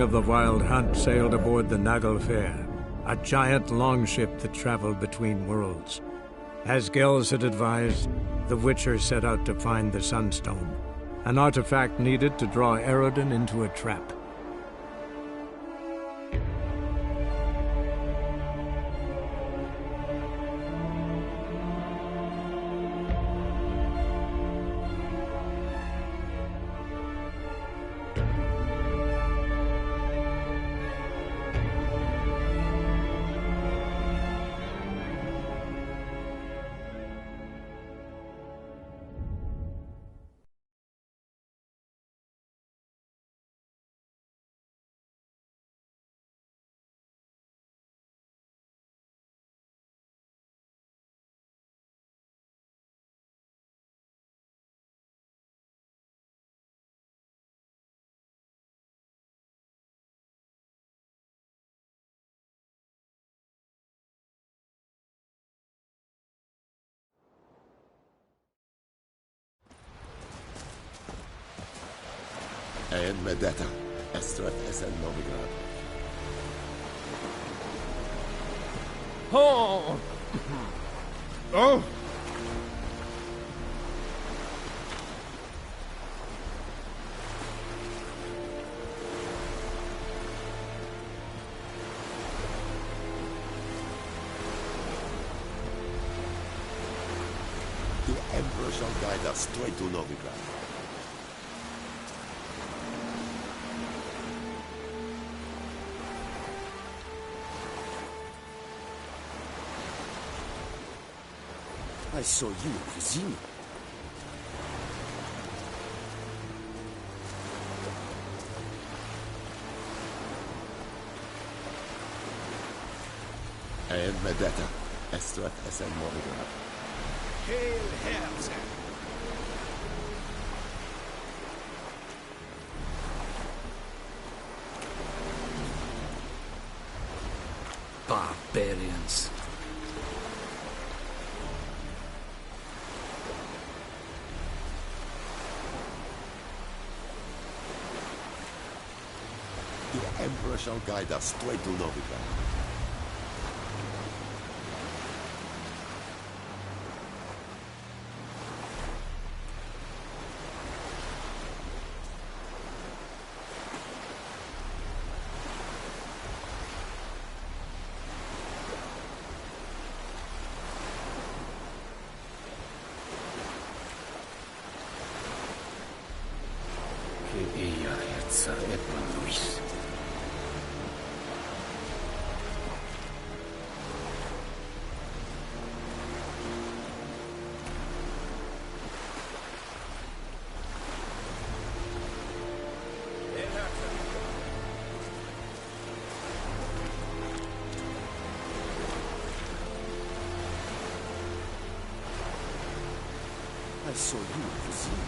of the Wild Hunt sailed aboard the Naglfare, a giant longship that traveled between worlds. As Gels had advised, the Witcher set out to find the Sunstone, an artifact needed to draw Eredin into a trap. And Medetta, Estrat SN Novigrad. Oh! Oh! The Emperor shall guide us straight to Novigrad. I saw you in Vizini. And Medetta, Estrat SN Novigrad. Hail Herze! Barbarians. The Emperor shall guide us straight to Novigrad. Que ella Herza et Luis. I saw you in Vizini.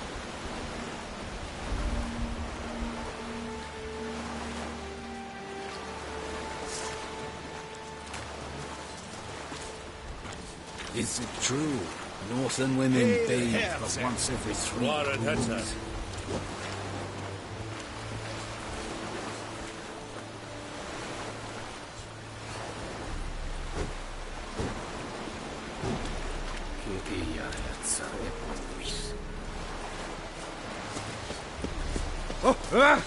Is it true? Northern women bathe but once every 3 moons. Que ella Herza et Luis. Oh! Ah!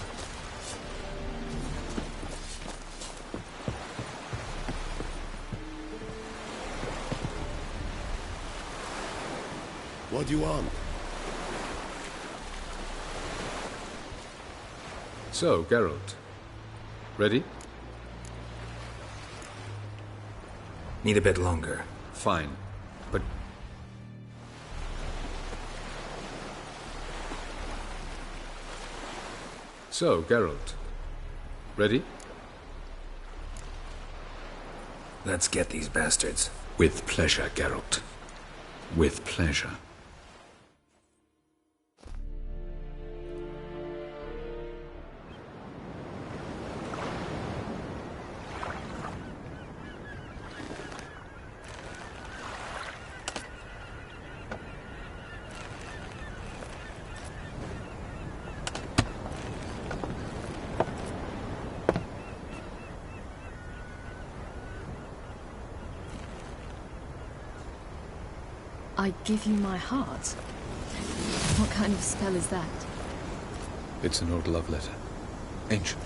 What do you want? So, Geralt. Ready? Need a bit longer. Fine. But... So, Geralt. Ready? Let's get these bastards. With pleasure, Geralt. With pleasure. I give you my heart? What kind of spell is that? It's an old love letter. Ancient.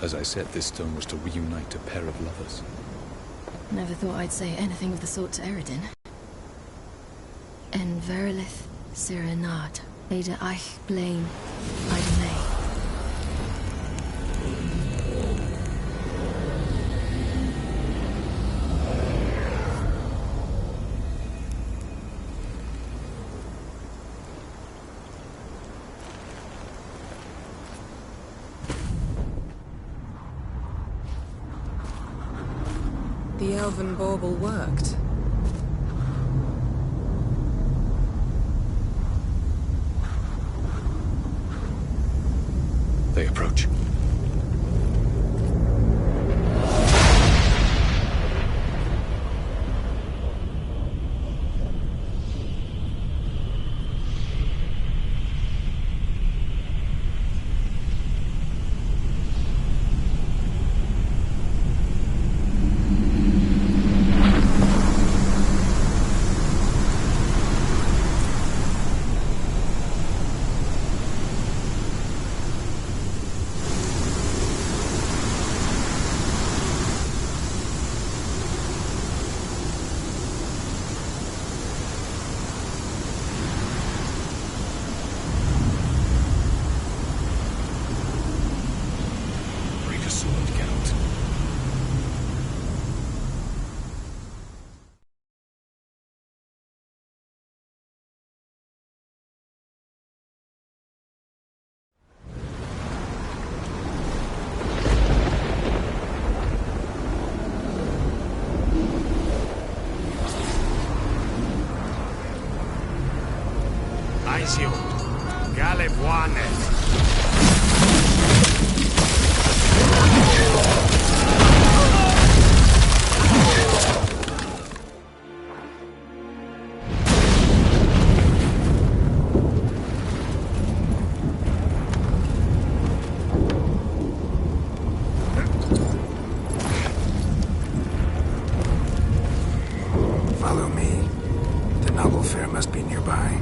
As I said, this stone was to reunite a pair of lovers. Never thought I'd say anything of the sort to Eredin. En verilith serenad, Ada eich blaen, Ida May. The elven bauble worked. They approach. Aisiu, Galebuanes. Follow me. The noble fair must be nearby.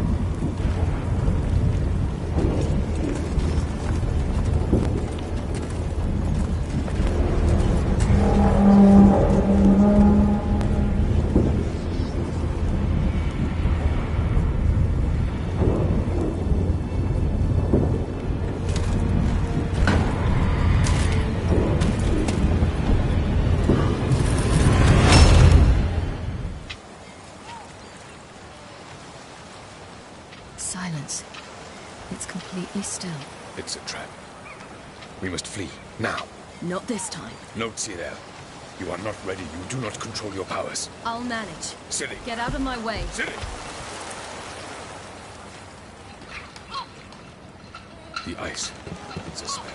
Silence. It's completely still. It's a trap. We must flee, now. Not this time. No, Cyril. You are not ready. You do not control your powers. I'll manage. Silly. Get out of my way. Silly! The ice. It's a spell.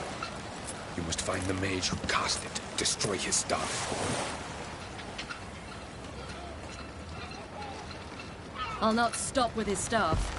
You must find the mage who cast it. Destroy his staff. I'll not stop with his staff.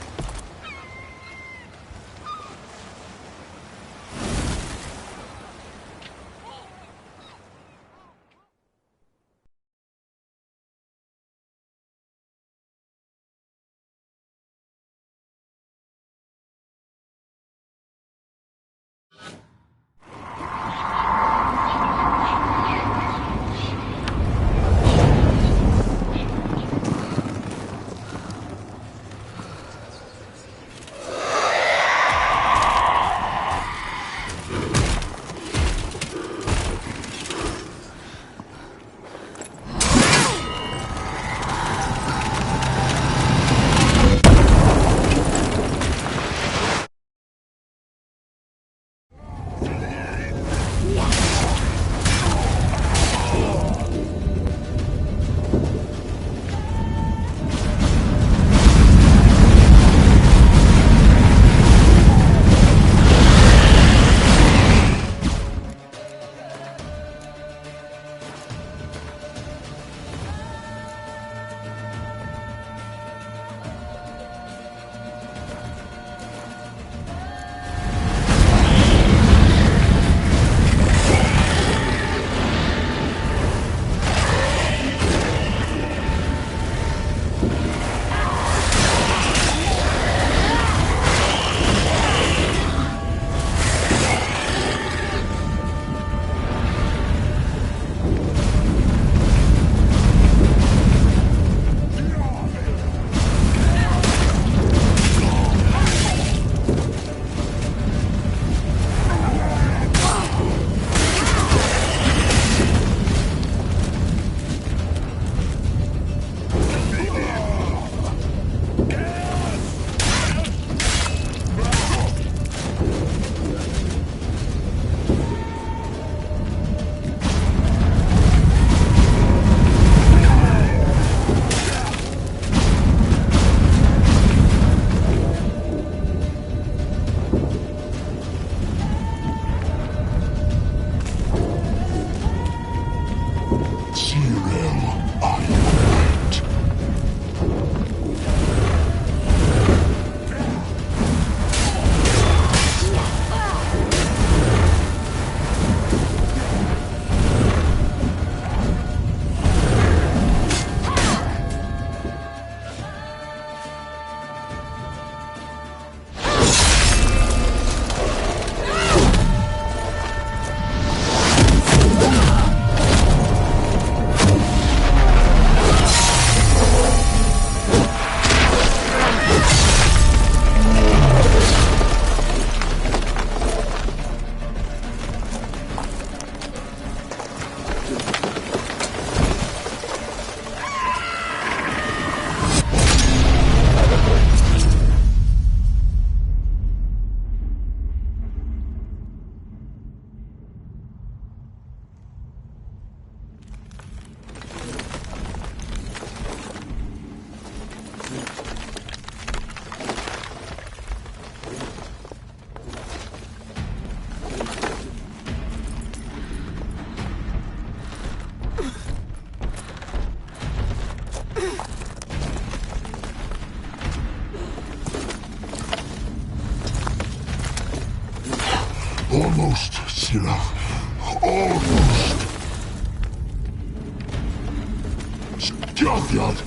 Dziadziad!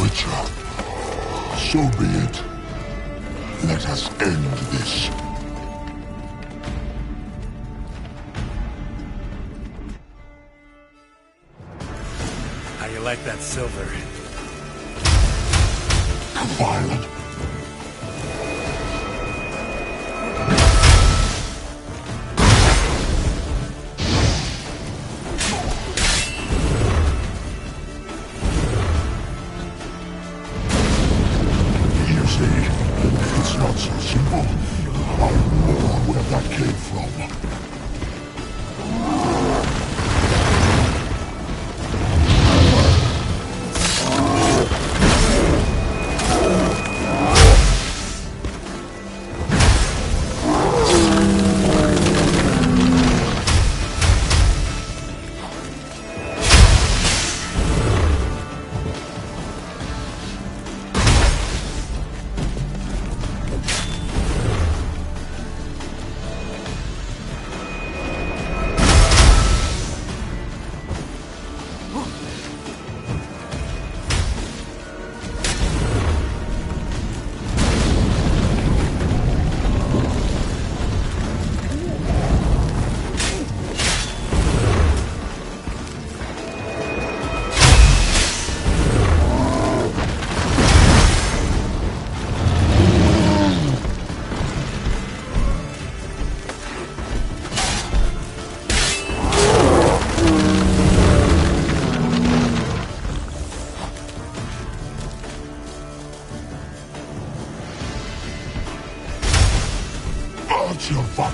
Witcher, so be it. Let us end this. How you like that silver? Violent. You see, it's not so simple. I'll know where that came from. That's your fuck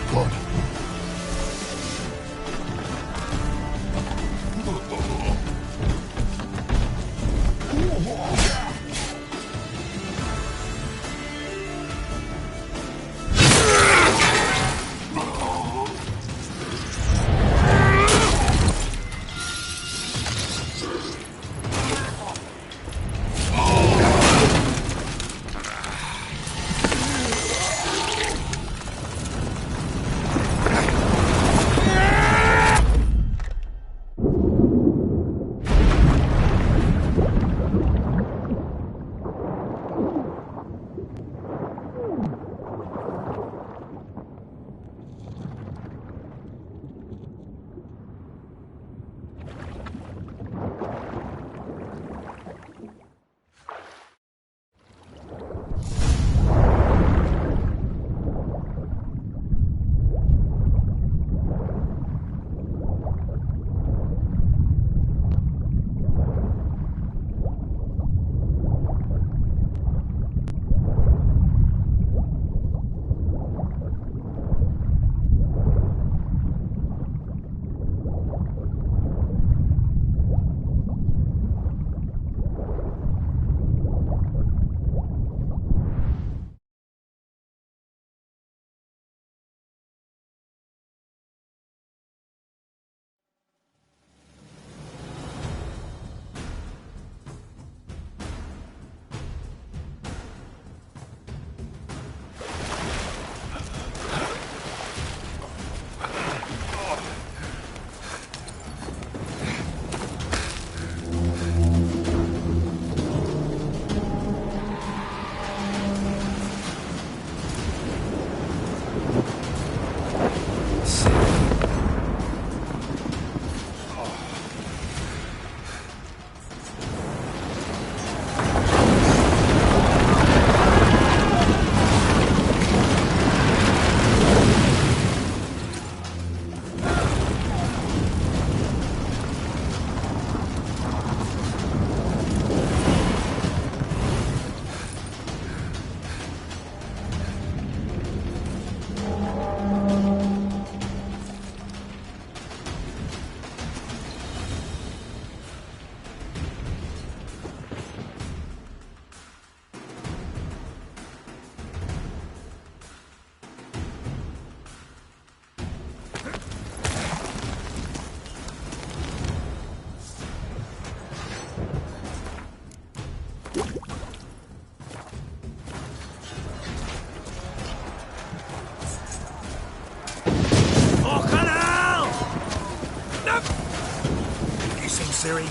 Ciri?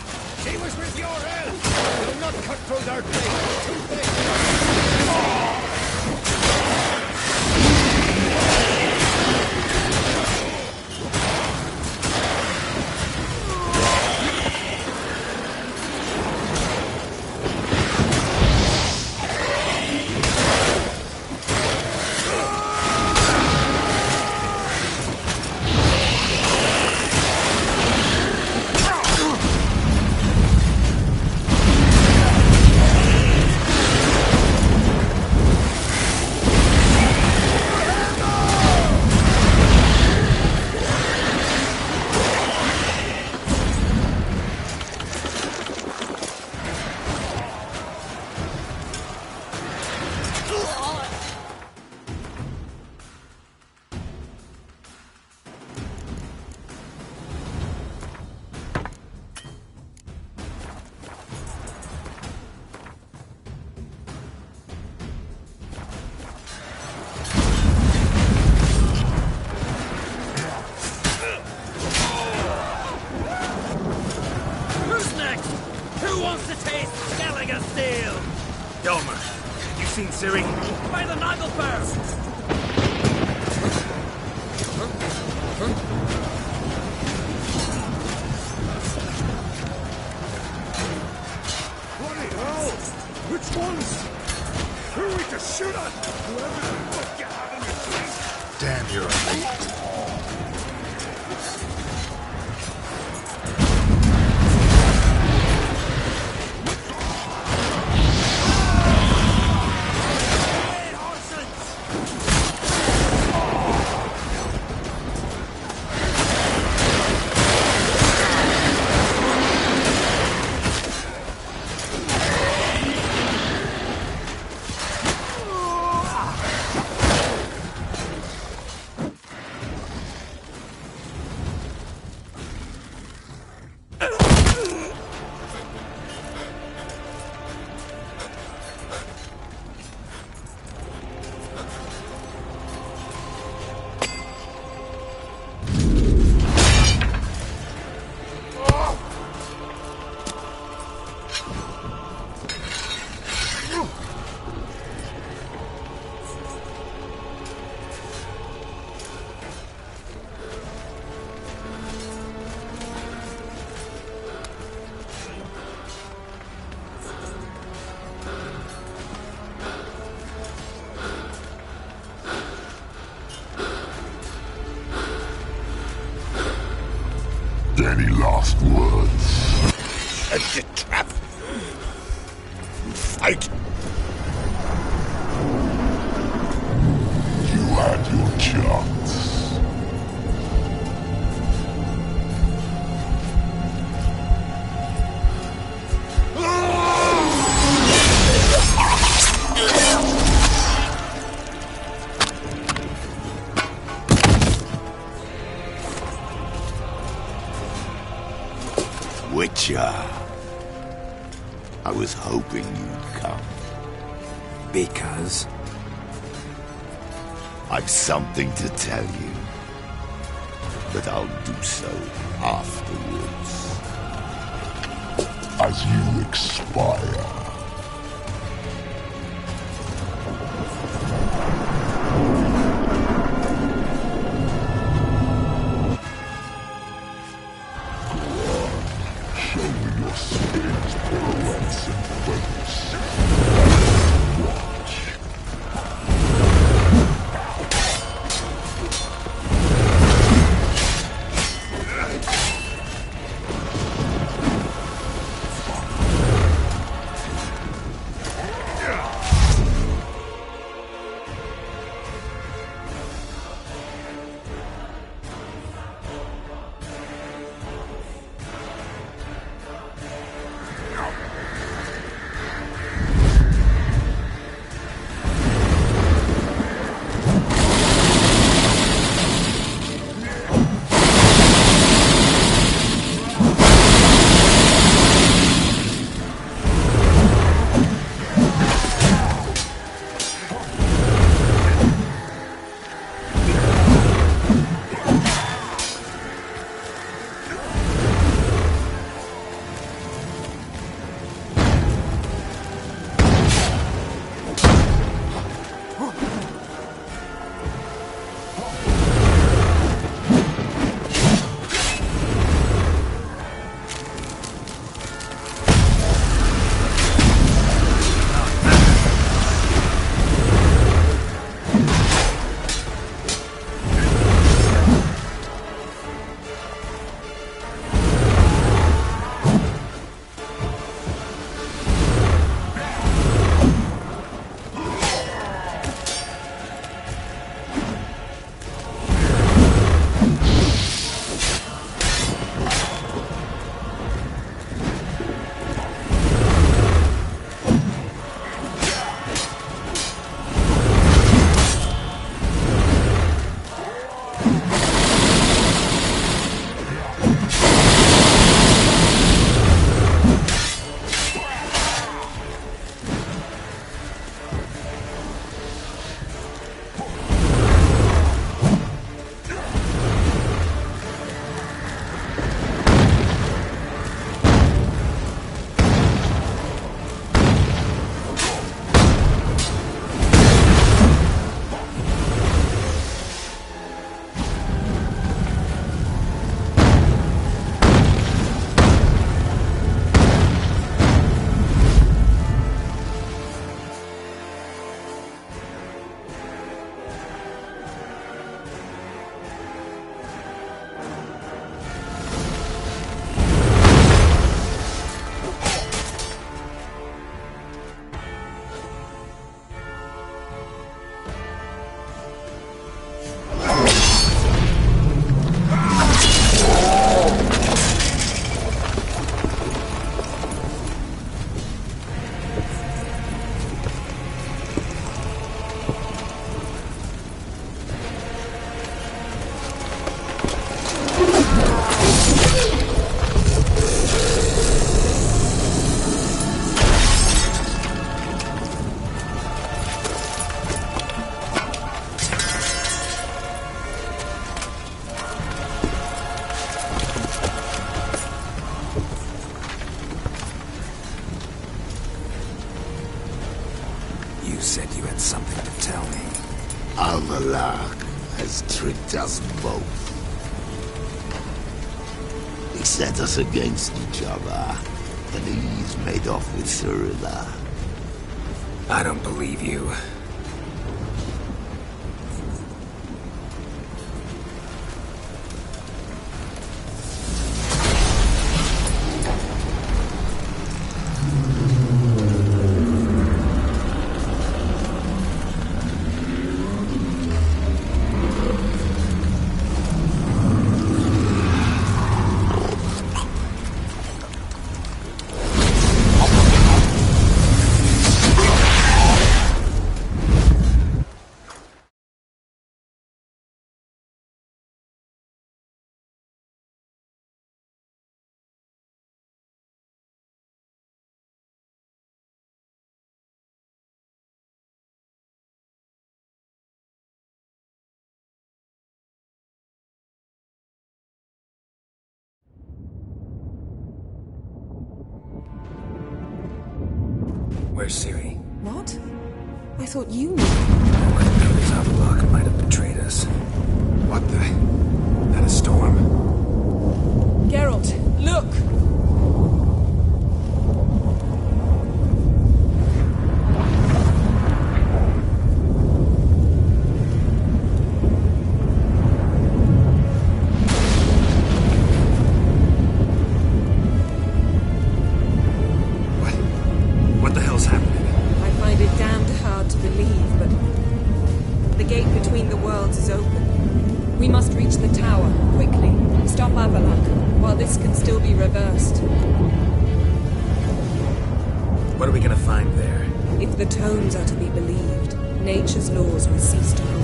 She was with your help! You'll not cut through their blade! Too big! Seen Ciri? By the Nagelfire! Bloody hell! Which ones? Who are we to shoot at? Whoever the fuck you have in your face! Damn, you're late. Any last words? Set the trap. Fight. You had your chance. Witcher. I was hoping you'd come. Because? I've something to tell you. But I'll do so afterwards. As you expire. You said you had something to tell me. Almalak has tricked us both. He set us against each other, and he's made off with Cyrilla. I don't believe you. Where's Ciri? What? I thought you knew. Nobody's out of luck. Might have betrayed us. What the? That a storm? Geralt, look! What the hell's happening? I find it damned hard to believe, but the gate between the worlds is open. We must reach the tower, quickly. Stop Avalak, while this can still be reversed. What are we gonna find there? If the tomes are to be believed, nature's laws will cease to hold.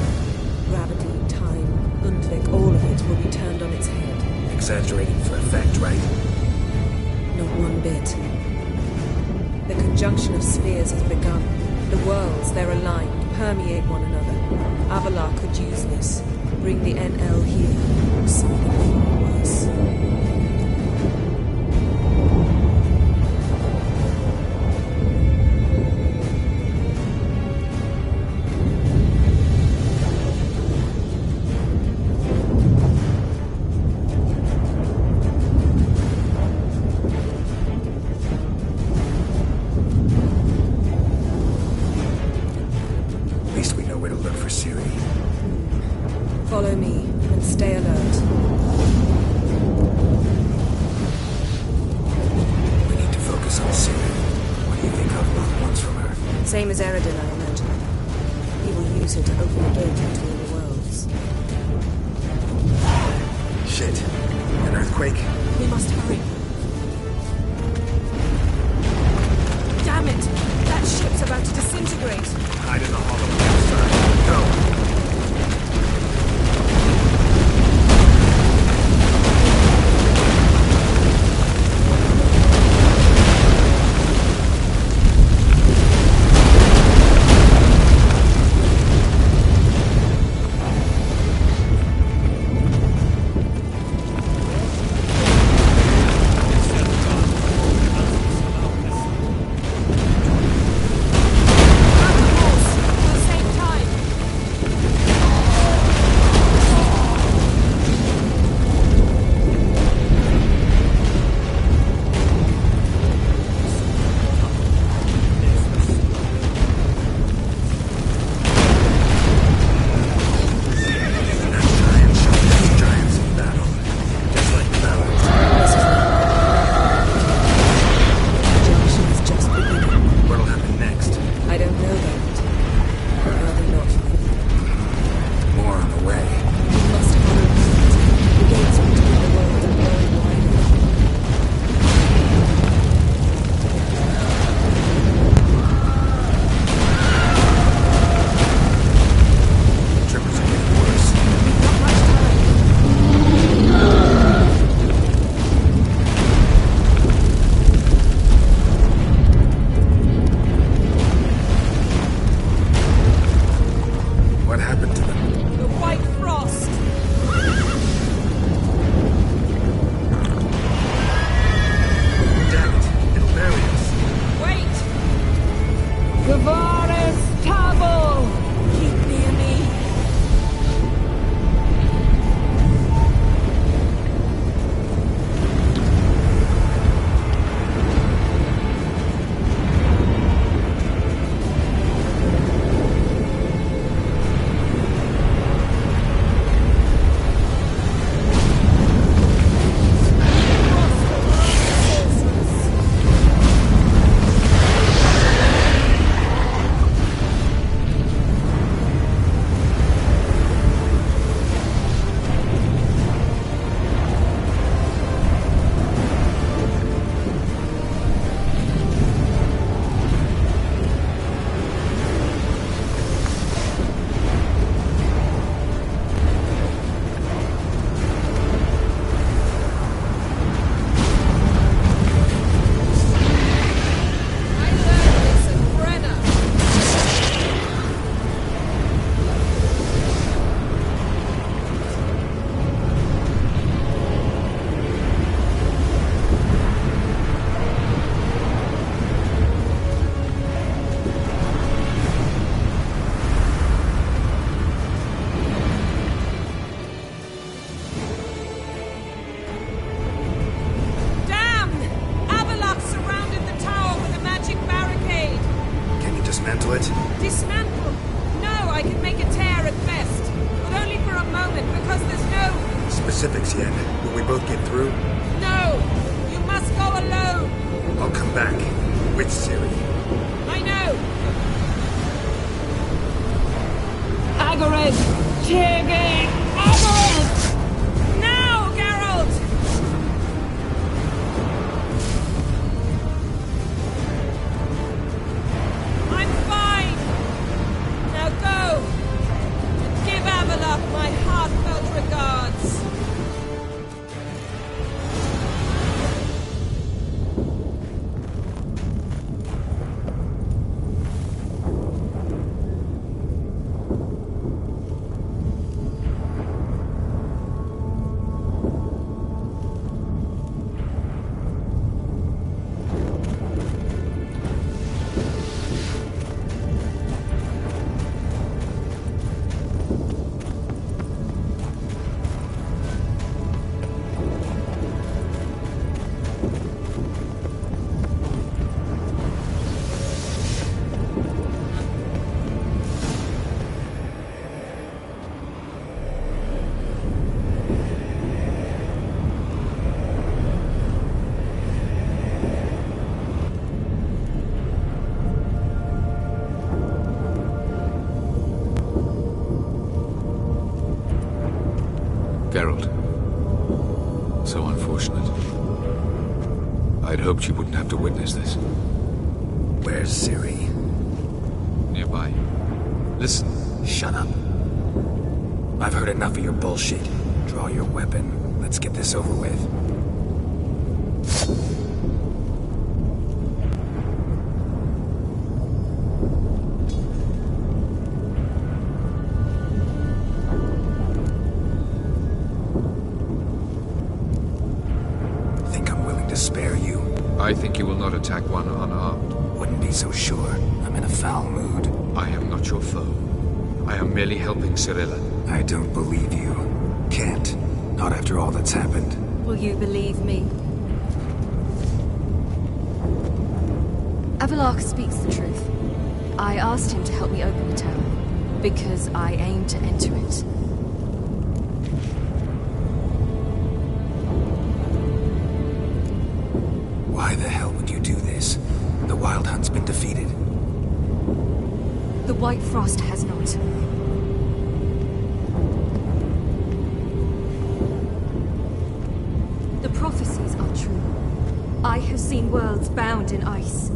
Gravity, time, Undvik, all of it will be turned on its head. Exaggerating for effect, right? Not one bit. The conjunction of spheres has begun. The worlds, they're aligned, permeate one another. Avalak could use this. Bring the NL here, or something far worse. Stay alert. We need to focus on Ciri. What do you think Avlok wants from her? Same as Eredin, I imagine. He will use her to open the gate between the worlds. Shit. An earthquake? We must hurry. Damn it! That ship's about to disintegrate. Hide in the hollow on the outside. Go! Dismantle it? Dismantle? No, I can make a tear at best. But only for a moment, because there's no... Specifics, Yen. Will we both get through? No! You must go alone! I'll come back. With Ciri. I know! Agared! Tiggy! Agared! Now, Geralt! I'm fine! Now go! Give Avalok my heartfelt regards! Geralt. So unfortunate. I'd hoped you wouldn't have to witness this. Where's Ciri? Nearby. Listen. Shut up. I've heard enough of your bullshit. Draw your weapon. Let's get this over with. Think I'm willing to spare you? I think you will not attack one unarmed. Wouldn't be so sure. I'm in a foul mood. I am not your foe. I am merely helping Cirilla. I don't believe you. Can't. Not after all that's happened. Will you believe me? Avalark speaks the truth. I asked him to help me open the tower, because I aim to enter it. Why the hell would you do this? The Wild Hunt's been defeated. The White Frost has not. The prophecies are true. I have seen worlds bound in ice.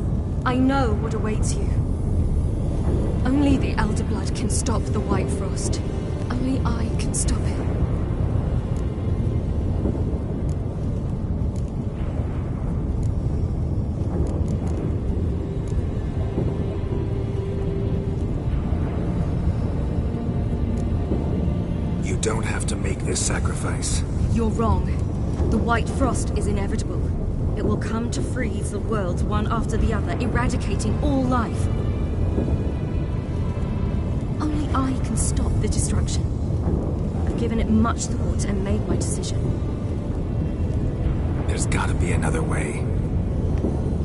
I know what awaits you. Only the Elder Blood can stop the White Frost. Only I can stop it. You don't have to make this sacrifice. You're wrong. The White Frost is inevitable. It will come to freeze the worlds one after the other, eradicating all life. Only I can stop the destruction. I've given it much thought and made my decision. There's gotta be another way.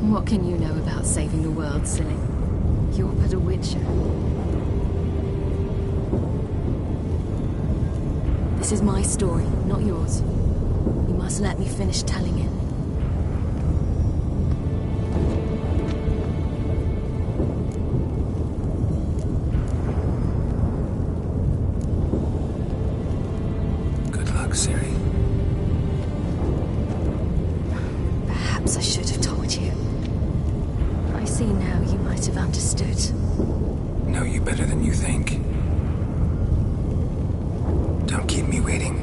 What can you know about saving the world, silly? You're but a witcher. This is my story, not yours. You must let me finish telling it. Good luck, Ciri. Perhaps I should have told you. I see now you might have understood. Know you better than you think. Don't keep me waiting.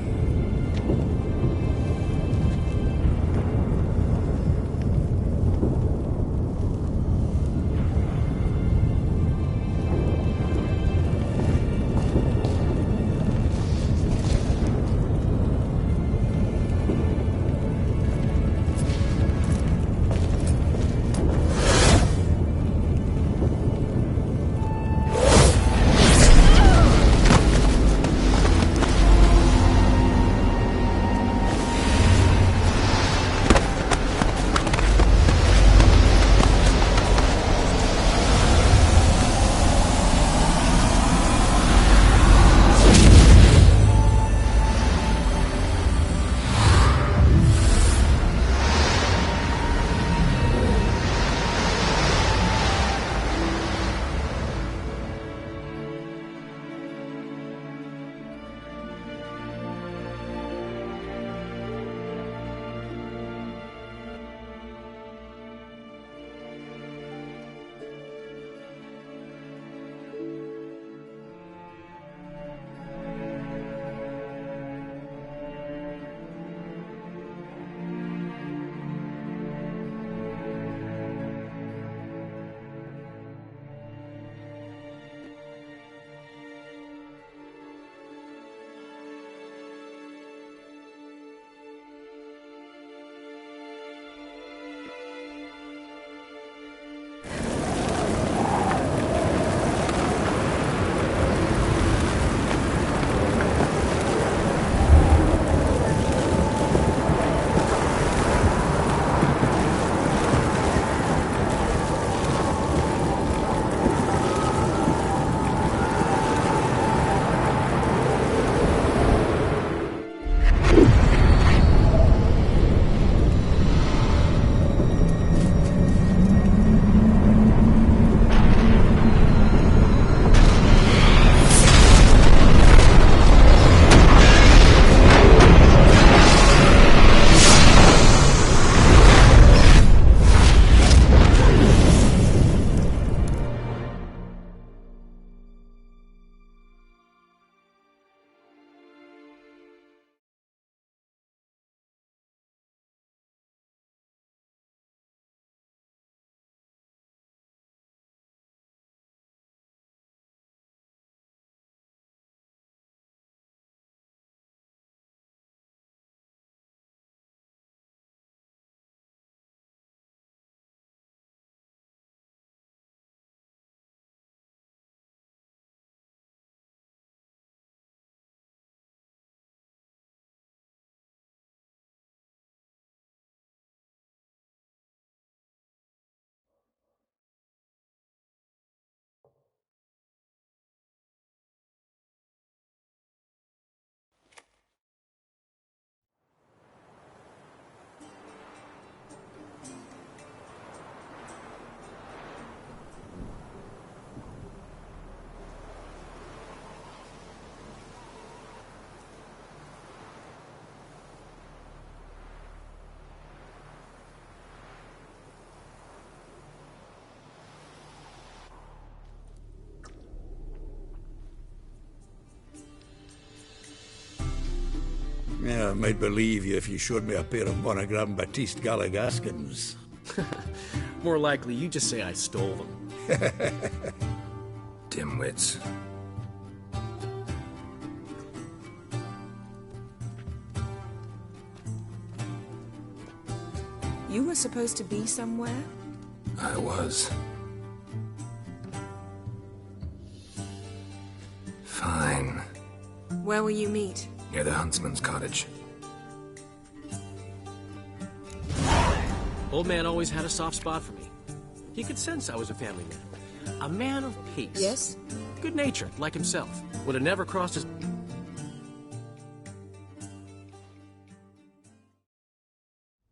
Yeah, I might believe you if you showed me a pair of monogram Batiste Galligaskins. More likely, you just say I stole them. Dimwits. You were supposed to be somewhere? I was. Fine. Where will you meet? Near the huntsman's cottage. Old man always had a soft spot for me. He could sense I was a family man. A man of peace. Yes? Good-natured, like himself. Would have never crossed his...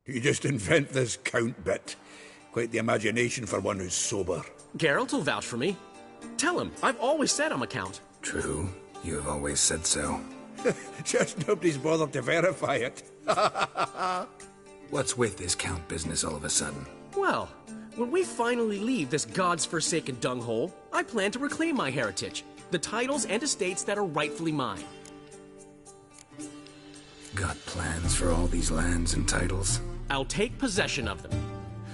You just invent this count bit. Quite the imagination for one who's sober. Geralt will vouch for me. Tell him, I've always said I'm a count. True. You have always said so. Just nobody's bothered to verify it. What's with this count business all of a sudden? Well, when we finally leave this God's forsaken dunghole, I plan to reclaim my heritage. The titles and estates that are rightfully mine. Got plans for all these lands and titles? I'll take possession of them.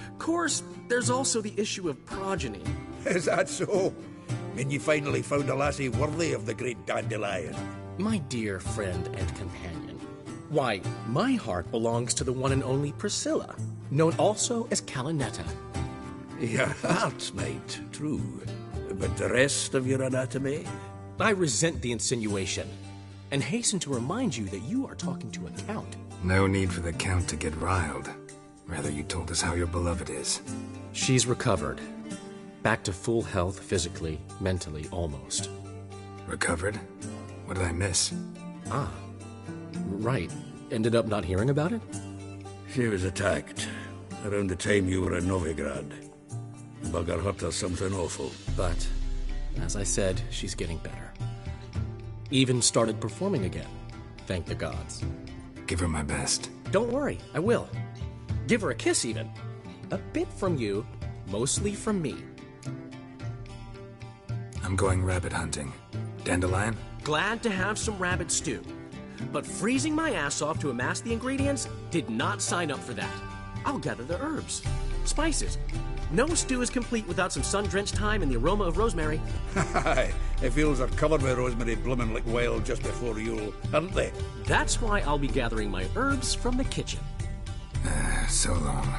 Of course, there's also the issue of progeny. Is that so? Mean you finally found a lassie worthy of the great dandelion? My dear friend and companion. Why, my heart belongs to the one and only Priscilla, known also as Calinetta. Your heart, mate, true. But the rest of your anatomy? I resent the insinuation, and hasten to remind you that you are talking to a count. No need for the count to get riled. Rather, you told us how your beloved is. She's recovered. Back to full health physically, mentally, almost. Recovered? What did I miss? Ah, right. Ended up not hearing about it? She was attacked around the time you were in Novigrad. Bugger hurt her something awful. But, as I said, she's getting better. Even started performing again. Thank the gods. Give her my best. Don't worry, I will. Give her a kiss, even. A bit from you, mostly from me. I'm going rabbit hunting. Dandelion? Glad to have some rabbit stew. But freezing my ass off to amass the ingredients did not sign up for that. I'll gather the herbs, spices. No stew is complete without some sun-drenched thyme and the aroma of rosemary. Aye, the fields are covered with rosemary blooming like wild just before Yule, aren't they? That's why I'll be gathering my herbs from the kitchen. So long.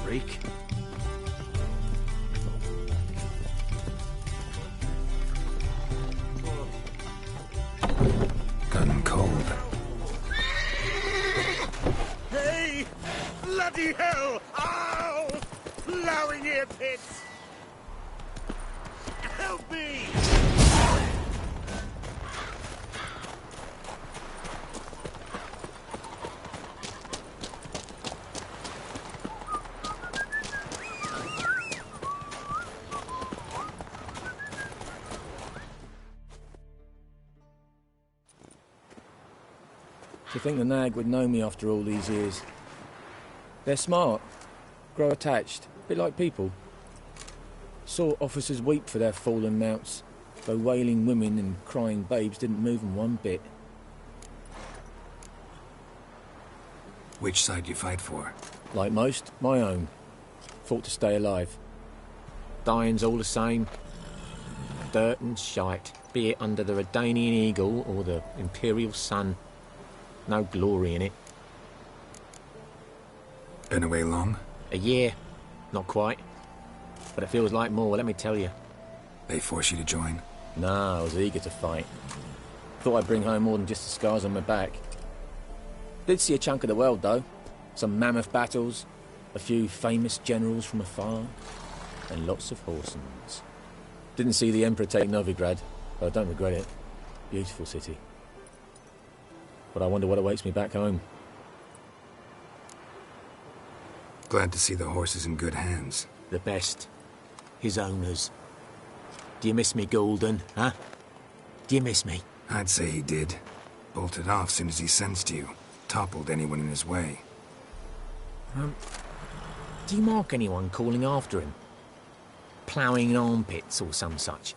Freak. Gotten cold. Hey! Bloody hell! Ow! Flowing ear pits! Help me! To think the nag would know me after all these years. They're smart, grow attached, a bit like people. Saw officers weep for their fallen mounts, though wailing women and crying babes didn't move them one bit. Which side you fight for? Like most, my own. Fought to stay alive. Dying's all the same. Dirt and shite, be it under the Redanian eagle or the Imperial sun. No glory in it. Been away long? A year. Not quite. But it feels like more, let me tell you. They force you to join? Nah, I was eager to fight. Thought I'd bring home more than just the scars on my back. Did see a chunk of the world, though. Some mammoth battles, a few famous generals from afar, and lots of horsemen. Didn't see the Emperor take Novigrad, but I don't regret it. Beautiful city. But I wonder what awaits me back home. Glad to see the horse is in good hands. The best. His owners. Do you miss me, Golden, huh? Do you miss me? I'd say he did. Bolted off soon as he sensed you. Toppled anyone in his way. Do you mark anyone calling after him? ploughing armpits or some such.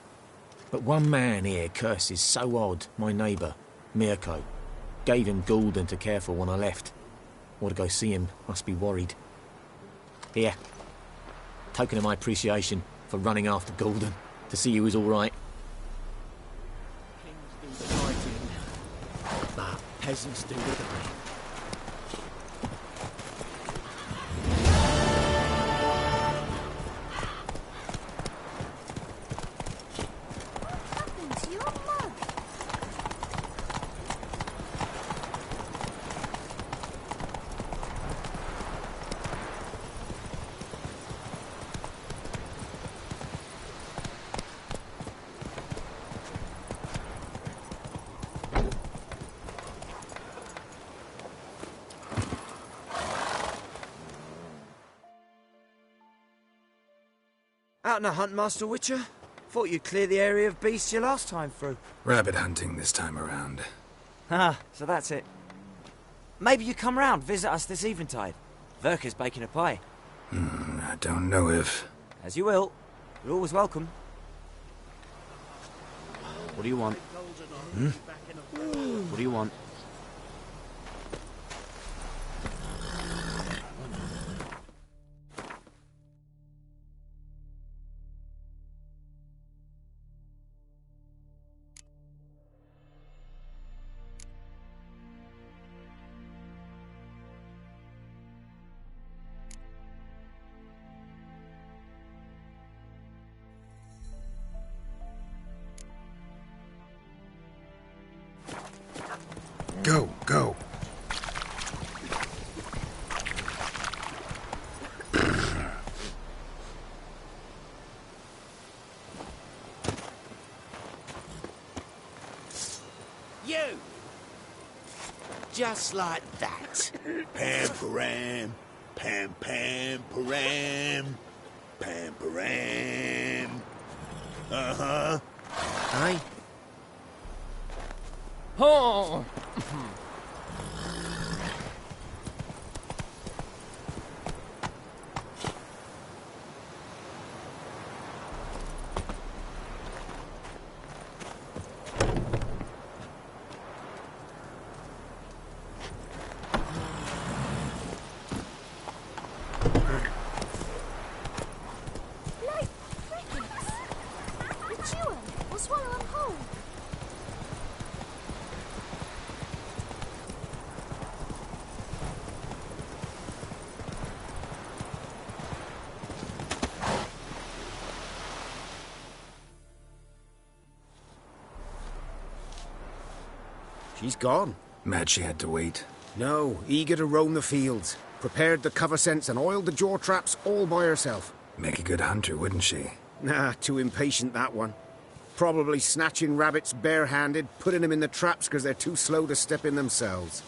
But one man here curses so odd, my neighbour, Mirko. Gave him Gulden to care for when I left. Ought to go see him, must be worried. Here. Token of my appreciation for running after Gulden, to see he was all right. Kings do the fighting, but peasants do the dying. Out on a hunt, Master Witcher? Thought you'd clear the area of beasts your last time through. Rabbit hunting this time around. Ah, so that's it. Maybe you come round, visit us this eventide. Verka's baking a pie. I don't know if... As you will. You're always welcome. What do you want? What do you want? Go, go. You! Just like that. Pam-param, pam-pam-param, pam-param. Uh-huh. Aye? Oh! She's gone. Mad she had to wait. No, eager to roam the fields. Prepared the cover scents and oiled the jaw traps all by herself. Make a good hunter, wouldn't she? Nah, too impatient, that one. Probably snatching rabbits barehanded, putting them in the traps because they're too slow to step in themselves.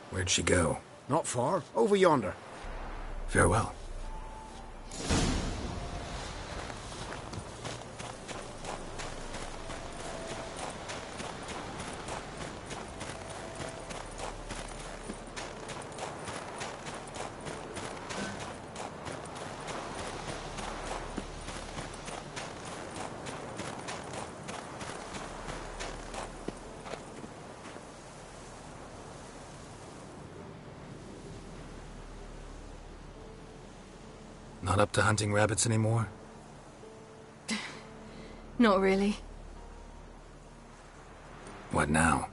Where'd she go? Not far. Over yonder. Farewell. Not up to hunting rabbits anymore? Not really. What now?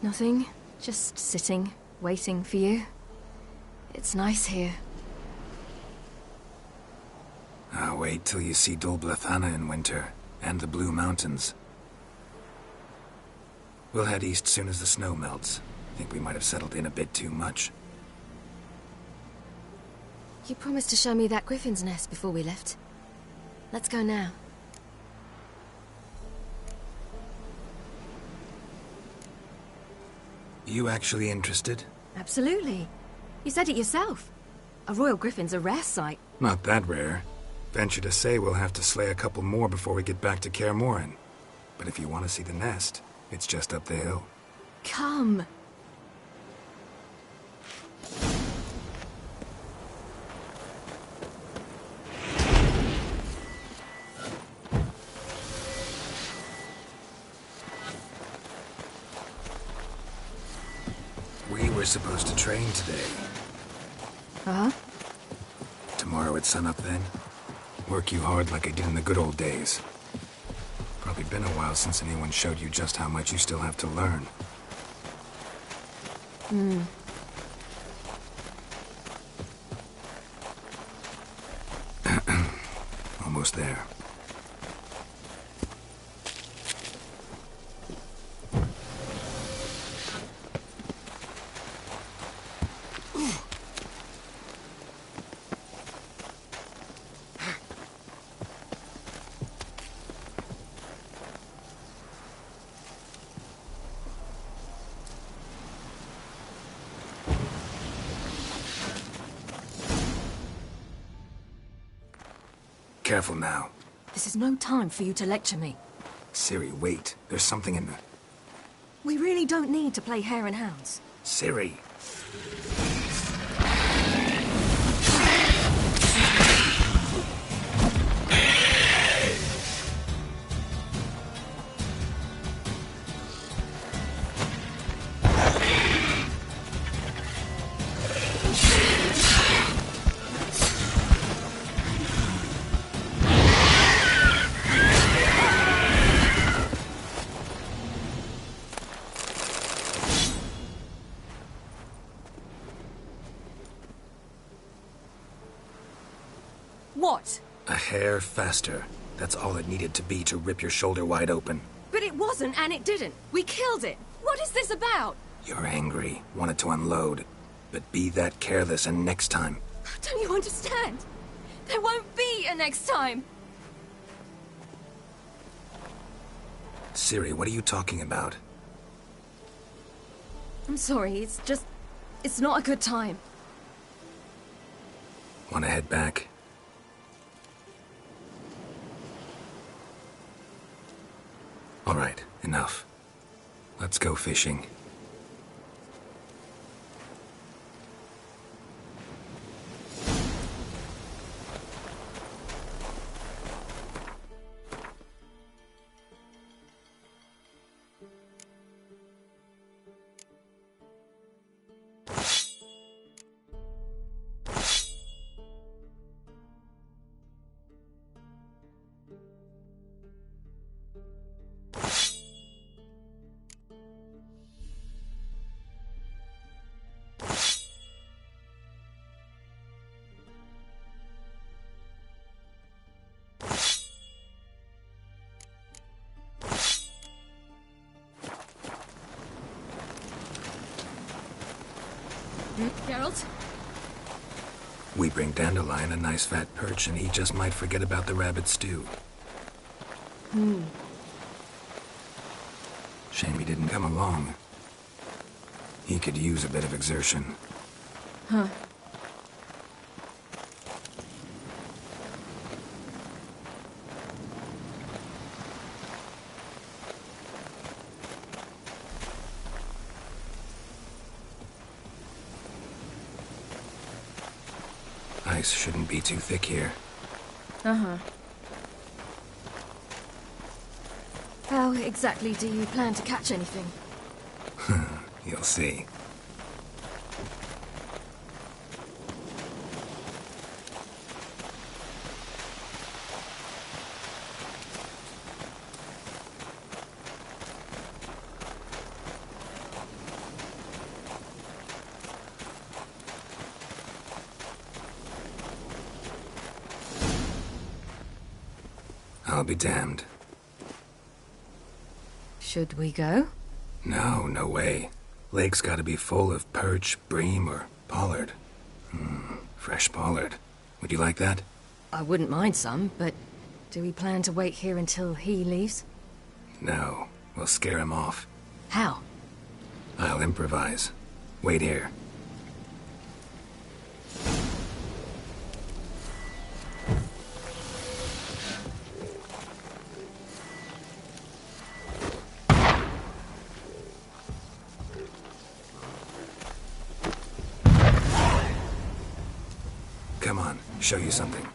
Nothing. Just sitting, waiting for you. It's nice here. I'll wait till you see Dol Blathanna in winter, and the Blue Mountains. We'll head east soon as the snow melts. Think we might have settled in a bit too much. You promised to show me that griffin's nest before we left. Let's go now. You actually interested? Absolutely. You said it yourself. A royal griffin's a rare sight. Not that rare. Venture to say we'll have to slay a couple more before we get back to Kaer Morhen. But if you want to see the nest, it's just up the hill. Come. were supposed to train today. Uh-huh. Tomorrow at sunup then? Work you hard like I did in the good old days. Probably been a while since anyone showed you just how much you still have to learn. Almost there. Careful now. This is no time for you to lecture me. Ciri, wait. There's something in the... We really don't need to play hare and hounds. Ciri! What? A hair faster. That's all it needed to be to rip your shoulder wide open. But it wasn't, and it didn't. We killed it. What is this about? You're angry, wanted to unload. But be that careless and next time. Don't you understand? There won't be a next time. Ciri, what are you talking about? I'm sorry, it's not a good time. Want to head back? All right, enough. Let's go fishing. Geralt? We bring Dandelion a nice fat perch, and he just might forget about the rabbit stew. Shame he didn't come along. He could use a bit of exertion. Huh. Ice shouldn't be too thick here. Uh-huh. How exactly do you plan to catch anything? You'll see. I'll be damned. Should we go? No, no way. Lake's gotta be full of perch, bream, or pollard. Fresh pollard. Would you like that? I wouldn't mind some, but do we plan to wait here until he leaves? No, we'll scare him off. How? I'll improvise. Wait here. Come on, show you something.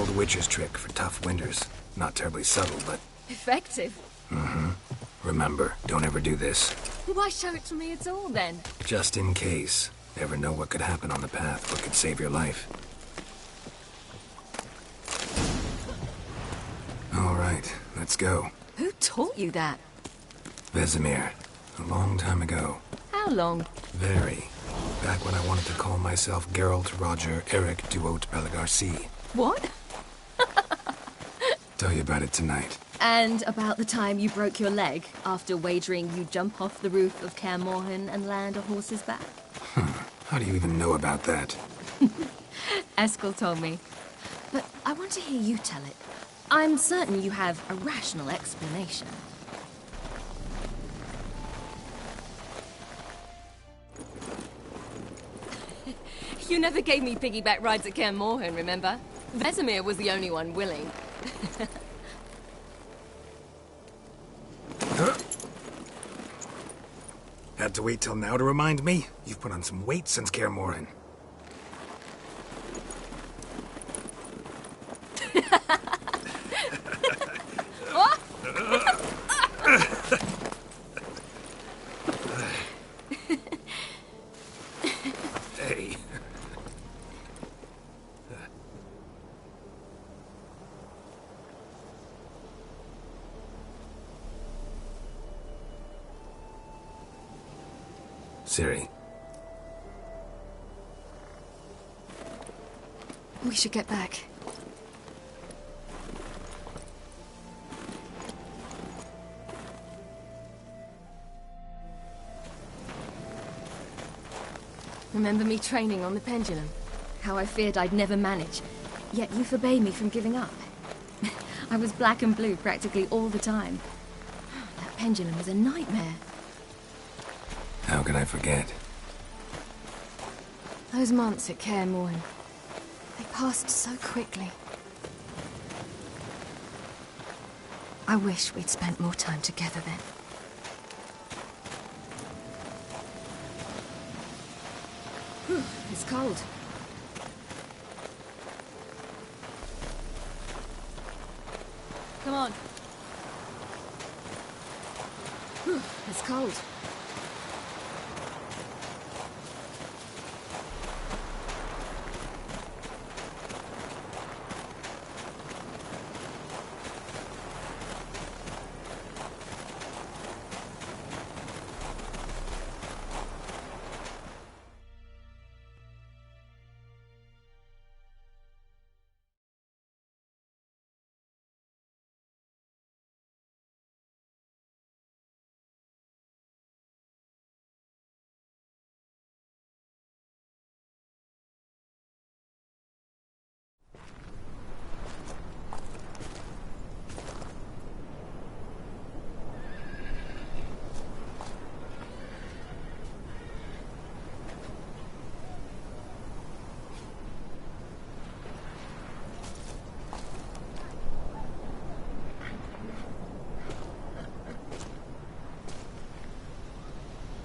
old witch's trick for tough winters. Not terribly subtle, but... Effective? Mm-hmm. Remember, don't ever do this. Why show it to me at all, then? Just in case. Never know what could happen on the path, what could save your life. All right, let's go. Who taught you that? Vesemir. A long time ago. How long? Very. Back when I wanted to call myself Geralt Roger Eric Duot Belagarcy. What? Tell you about it tonight. And about the time you broke your leg after wagering you'd jump off the roof of Kaer Morhen and land a horse's back? How do you even know about that? Eskel told me. But I want to hear you tell it. I'm certain you have a rational explanation. You never gave me piggyback rides at Kaer Morhen, remember? Vesemir was the only one willing. Had to wait till now to remind me? You've put on some weight since Kaer Morhen. Hey. Ciri. We should get back. Remember me training on the pendulum? How I feared I'd never manage. Yet you forbade me from giving up. I was black and blue practically all the time. That pendulum was a nightmare. How can I forget? Those months at Kaer Morhen, they passed so quickly. I wish we'd spent more time together then. Whew, it's cold. Come on. Whew, it's cold.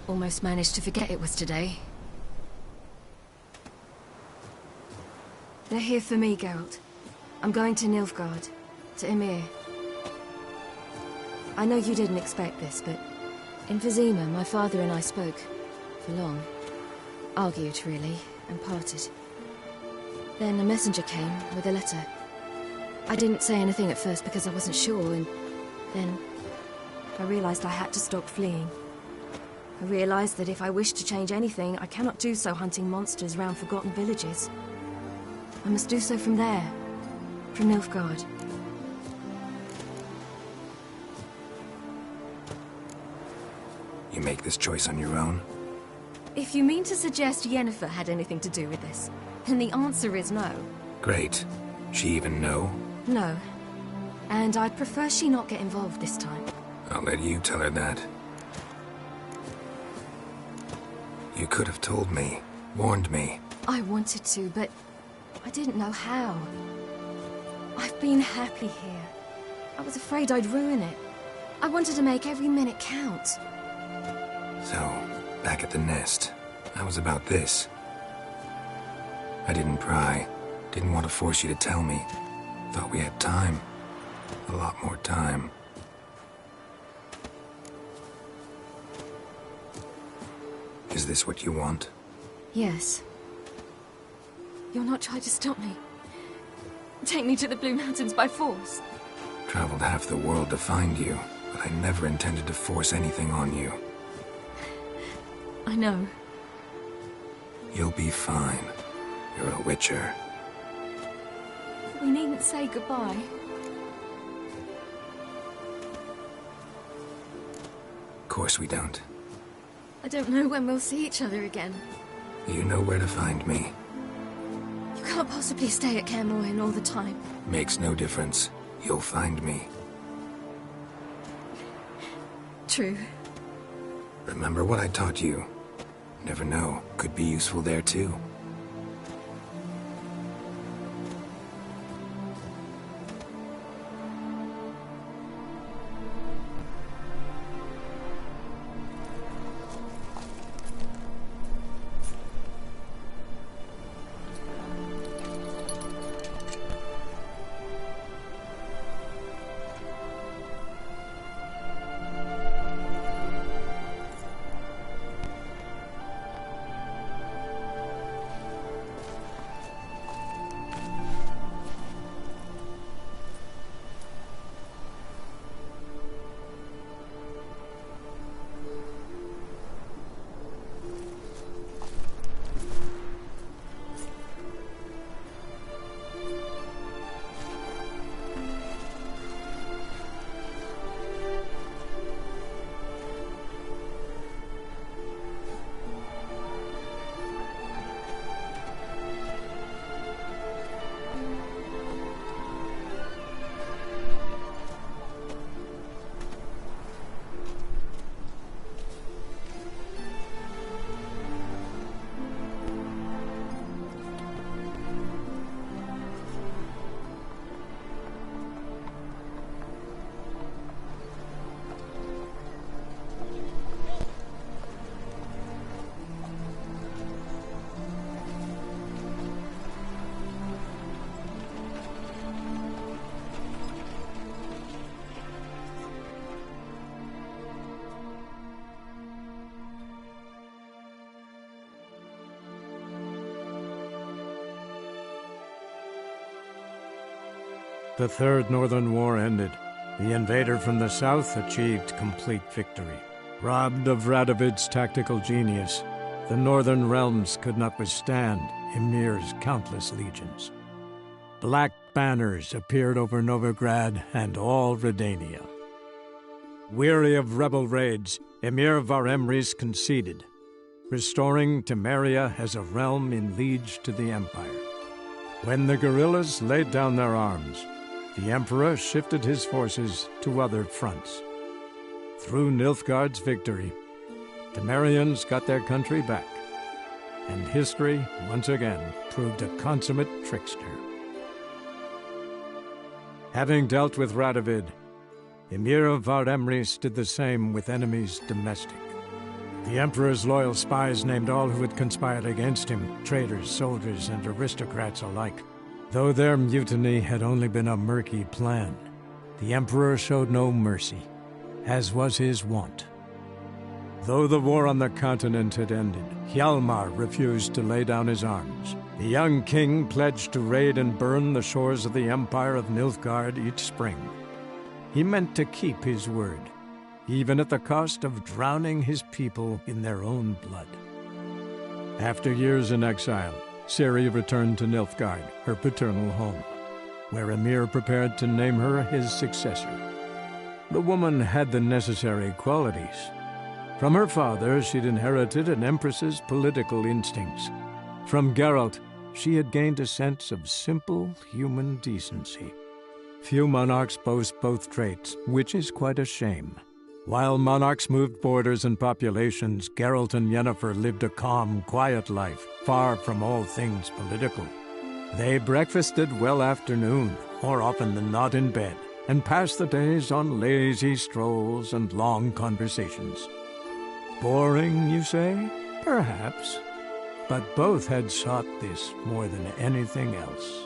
Almost managed to forget it was today. They're here for me, Geralt. I'm going to Nilfgaard, to Ymir. I know you didn't expect this, but in Vizima, my father and I spoke. For long. Argued, really, and parted. Then a messenger came with a letter. I didn't say anything at first because I wasn't sure, and then I realized I had to stop fleeing. I realized that if I wish to change anything, I cannot do so hunting monsters round forgotten villages. I must do so from there, from Nilfgaard. You make this choice on your own? If you mean to suggest Yennefer had anything to do with this, then the answer is no. Great. She even know? No. And I'd prefer she not get involved this time. I'll let you tell her that. You could have told me, warned me. I wanted to, but I didn't know how. I've been happy here. I was afraid I'd ruin it. I wanted to make every minute count. So, back at the nest, I was about this. I didn't pry, didn't want to force you to tell me. Thought we had time. A lot more time. Is this what you want? Yes. You'll not try to stop me. Take me to the Blue Mountains by force. Traveled half the world to find you, but I never intended to force anything on you. I know. You'll be fine. You're a Witcher. We needn't say goodbye. Of course we don't. I don't know when we'll see each other again. You know where to find me. You can't possibly stay at Kaer Morhen all the time. Makes no difference. You'll find me. True. Remember what I taught you. Never know. Could be useful there too. The Third Northern War ended. The invader from the south achieved complete victory. Robbed of Radovid's tactical genius, the northern realms could not withstand Ymir's countless legions. Black banners appeared over Novigrad and all Redania. Weary of rebel raids, Ymir Varemrys conceded, restoring Temeria as a realm in liege to the Empire. When the guerrillas laid down their arms, the Emperor shifted his forces to other fronts. Through Nilfgaard's victory, Temerians got their country back, and history once again proved a consummate trickster. Having dealt with Radovid, Ymir Varemrys did the same with enemies domestic. The Emperor's loyal spies named all who had conspired against him, traitors, soldiers, and aristocrats alike. Though their mutiny had only been a murky plan, the Emperor showed no mercy, as was his wont. Though the war on the continent had ended, Hjalmar refused to lay down his arms. The young king pledged to raid and burn the shores of the Empire of Nilfgaard each spring. He meant to keep his word, even at the cost of drowning his people in their own blood. After years in exile, Ciri returned to Nilfgaard, her paternal home, where Ymir prepared to name her his successor. The woman had the necessary qualities. From her father, she'd inherited an empress's political instincts. From Geralt, she had gained a sense of simple human decency. Few monarchs boast both traits, which is quite a shame. While monarchs moved borders and populations, Geralt and Yennefer lived a calm, quiet life, far from all things political. They breakfasted well after noon, more often than not in bed, and passed the days on lazy strolls and long conversations. Boring, you say? Perhaps. But both had sought this more than anything else.